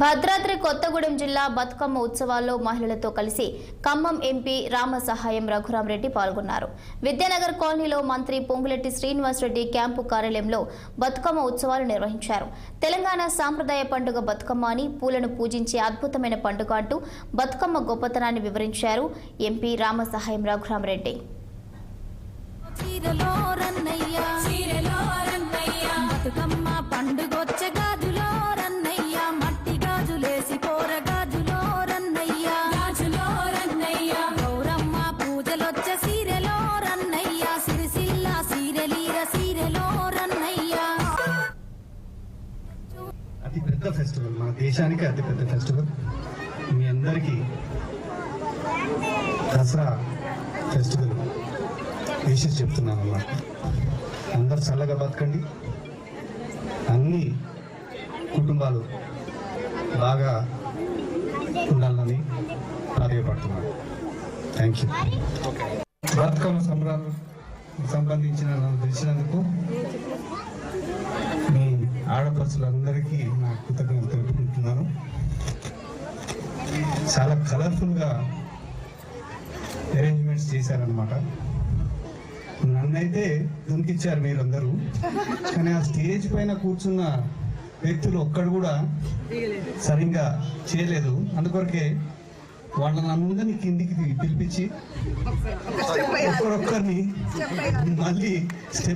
భద్రాద్రి కొత్తగూడెం జిల్లా బతుకమ్మ ఉత్సవాల్లో మహిళలతో కలిసి ఖమ్మం ఎంపీ రామసహాయం రఘురామరెడ్డి పాల్గొన్నారు. విద్యానగర్ కాలనీలో మంత్రి పొంగులెట్టి శ్రీనివాసరెడ్డి క్యాంపు కార్యాలయంలో బతుకమ్మ ఉత్సవాలు నిర్వహించారు. తెలంగాణ సాంప్రదాయ పండుగ బతుకమ్మ అని పూలను పూజించే అద్భుతమైన పండుగ అంటూ బతుకమ్మ గొప్పతనాన్ని వివరించారు ఎంపీ రామసహాయం రఘురామరెడ్డి. అతి పెద్ద ఫెస్టివల్, మన దేశానికి అతి పెద్ద ఫెస్టివల్. మీ అందరికీ దసరా ఫెస్టివల్ విషెస్ చెప్తున్నాను అన్నమాట. అందరు చల్లగా బతకండి, అన్ని కుటుంబాలు బాగా ఉండాలని ప్రాధాన్యపడుతున్నాను. Thank you. బతుకమ్మ సంబరాలు సంబంధించిన నన్ను తెలిసినందుకు మీ ఆడపడుచులందరికీ నా కృతజ్ఞతలు తెలుపుకుంటున్నాను. చాలా కలర్ఫుల్గా అరేంజ్మెంట్స్ చేశారనమాట. నన్నైతే దునికిచ్చారు మీరందరూ, కానీ ఆ స్టేజ్ పైన కూర్చున్న వ్యక్తులు ఒక్కడు కూడా సరిగ్గా చేయలేదు. అందుకొరకే వాళ్ళని అందరినీ కిందికి పిలిపించి ఒక్కరొక్కరిని మళ్ళీ